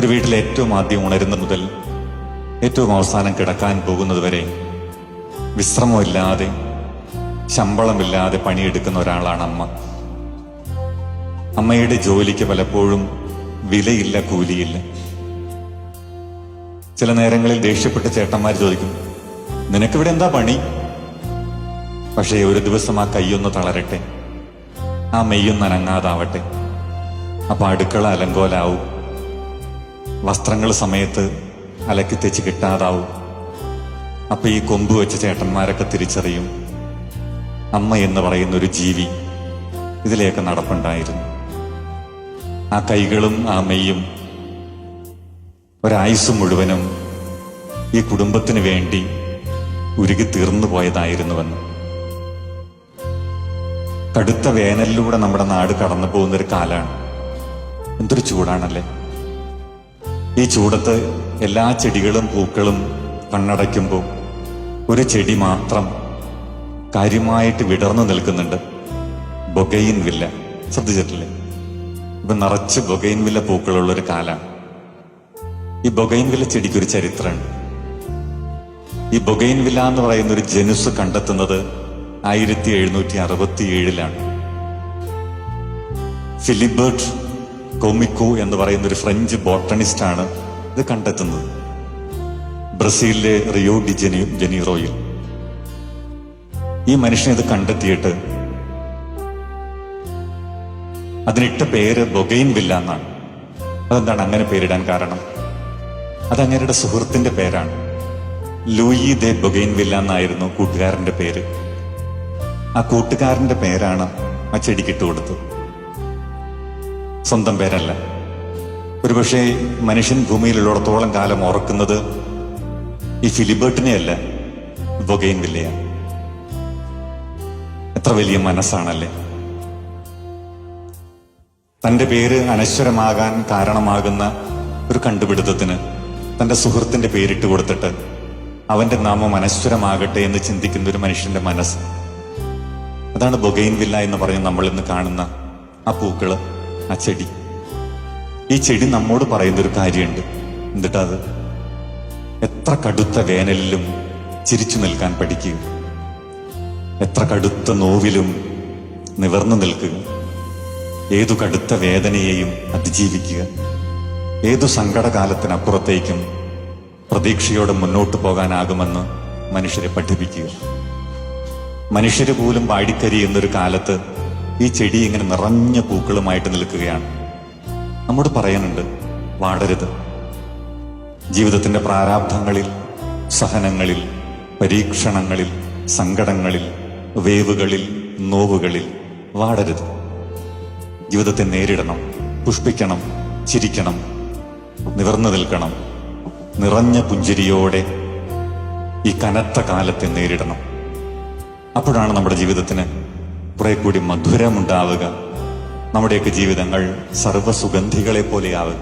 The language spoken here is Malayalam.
ഒരു വീട്ടിൽ ഏറ്റവും ആദ്യം ഉണരുന്നത് മുതൽ ഏറ്റവും അവസാനം കിടക്കാൻ പോകുന്നത് വരെ വിശ്രമമില്ലാതെ ശമ്പളമില്ലാതെ പണിയെടുക്കുന്ന ഒരാളാണ് അമ്മ. അമ്മയുടെ ജോലിക്ക് പലപ്പോഴും വിലയില്ല, കൂലിയില്ല. ചില നേരങ്ങളിൽ ദേഷ്യപ്പെട്ട് ചേട്ടന്മാർ ചോദിക്കും, നിനക്കിവിടെ എന്താ പണി? പക്ഷേ ഒരു ദിവസം ആ കൈയൊന്ന് തളരട്ടെ, ആ മെയ്യൊന്ന് അനങ്ങാതാവട്ടെ, അപ്പൊ അടുക്കള അലങ്കോലാവും, വസ്ത്രങ്ങൾ സമയത്ത് അലക്കി തെച്ച് കിട്ടാതാവും. അപ്പൊ ഈ കൊമ്പ് വെച്ച ചേട്ടന്മാരൊക്കെ തിരിച്ചറിയും, അമ്മ എന്ന് പറയുന്ന ഒരു ജീവി ഇതിലേക്ക് നടപ്പുണ്ടായിരുന്നു. ആ കൈകളും ആ മെയ്യും ഒരായുസ് മുഴുവനും ഈ കുടുംബത്തിന് വേണ്ടി ഉരുകി തീർന്നു പോയതായിരുന്നുവെന്ന്. കടുത്ത വേനലിലൂടെ നമ്മുടെ നാട് കടന്നു പോകുന്നൊരു കാലാണ്. എന്തൊരു ചൂടാണല്ലേ! ഈ ചൂടത്ത് എല്ലാ ചെടികളും പൂക്കളും കണ്ണടയ്ക്കുമ്പോൾ ഒരു ചെടി മാത്രം കാര്യമായിട്ട് വിടർന്നു നിൽക്കുന്നുണ്ട്. ബൊഗൈൻ വില്ല. ശ്രദ്ധിച്ചിട്ടില്ലേ? ഇപ്പൊ നിറച്ച് ബൊഗൈൻ വില്ല പൂക്കളുള്ളൊരു കാലാണ്. ഈ ബൊഗൈൻ വില്ല ചെടിക്കൊരു ചരിത്രമുണ്ട്. ഈ ബൊഗൈൻ വില്ല എന്ന് പറയുന്ന ഒരു ജനുസ് കണ്ടെത്തുന്നത് 1767 ഫിലിബർട്ട് കോമിക്കോ എന്ന് പറയുന്ന ഒരു ഫ്രഞ്ച് ബോട്ടണിസ്റ്റാണ് ഇത് കണ്ടെത്തുന്നത്, ബ്രസീലിലെ റിയോ ഡി ജനീറോയിൽ. ഈ മനുഷ്യൻ ഇത് കണ്ടെത്തിയിട്ട് അതിനിട്ട പേര് ബൊഗൈൻ വില്ല എന്നാണ്. അതെന്താണ് അങ്ങനെ പേരിടാൻ കാരണം? അത് അങ്ങേരുടെ സുഹൃത്തിന്റെ പേരാണ്. ലൂയി ദെ ബൊഗൈൻ വില്ല എന്നായിരുന്നു കൂട്ടുകാരന്റെ പേര്. ആ കൂട്ടുകാരന്റെ പേരാണ് ആ ചെടിക്കിട്ട് കൊടുത്തത്, സ്വന്തം പേരല്ല. ഒരുപക്ഷെ മനുഷ്യൻ ഭൂമിയിലുള്ളിടത്തോളം കാലം ഓർക്കുന്നത് ഈ ഫിലിബർട്ടിനെയല്ല, ബൊഗൈൻ വില്ലയാണ്. എത്ര വലിയ മനസ്സാണല്ലേ! തന്റെ പേര് അനശ്വരമാകാൻ കാരണമാകുന്ന ഒരു കണ്ടുപിടുത്തത്തിന് തന്റെ സുഹൃത്തിന്റെ പേരിട്ട് കൊടുത്തിട്ട് അവന്റെ നാമം അനശ്വരമാകട്ടെ എന്ന് ചിന്തിക്കുന്ന ഒരു മനുഷ്യന്റെ മനസ്സ്. അതാണ് ബൊഗൈൻ വില്ല എന്ന് പറഞ്ഞ് നമ്മൾ ഇന്ന് കാണുന്ന ആ പൂക്കള്, ആ ചെടി. ഈ ചെടി നമ്മോട് പറയുന്നൊരു കാര്യമുണ്ട്. എന്നിട്ടത് എത്ര കടുത്ത വേനലിലും ചിരിച്ചു നിൽക്കാൻ പഠിക്കുക, എത്ര കടുത്ത നോവിലും നിവർന്നു നിൽക്കുക, ഏതു കടുത്ത വേദനയെയും അതിജീവിക്കുക, ഏതു സങ്കടകാലത്തിനപ്പുറത്തേക്കും പ്രതീക്ഷയോടെ മുന്നോട്ട് പോകാനാകുമെന്ന് മനുഷ്യരെ പഠിപ്പിക്കുക. മനുഷ്യര് പോലും വാടിക്കരിയുന്നൊരു കാലത്ത് ഈ ചെടി ഇങ്ങനെ നിറഞ്ഞ പൂക്കളുമായിട്ട് നിൽക്കുകയാണ്. നമ്മോട് പറയാനുണ്ട്, വാടരുത്. ജീവിതത്തിന്റെ പ്രാരാബ്ധങ്ങളിൽ, സഹനങ്ങളിൽ, പരീക്ഷണങ്ങളിൽ, സങ്കടങ്ങളിൽ, വേവുകളിൽ, നോവുകളിൽ വാടരുത്. ജീവിതത്തെ നേരിടണം, പുഷ്പിക്കണം, ചിരിക്കണം, നിവർന്നു നിൽക്കണം. നിറഞ്ഞ പുഞ്ചിരിയോടെ ഈ കനത്ത കാലത്തെ നേരിടണം. അപ്പോഴാണ് നമ്മുടെ ജീവിതത്തിന് കുറെ കൂടി മധുരമുണ്ടാവുക. നമ്മുടെയൊക്കെ ജീവിതങ്ങൾ സർവ്വസുഗന്ധികളെ പോലെയാവുക.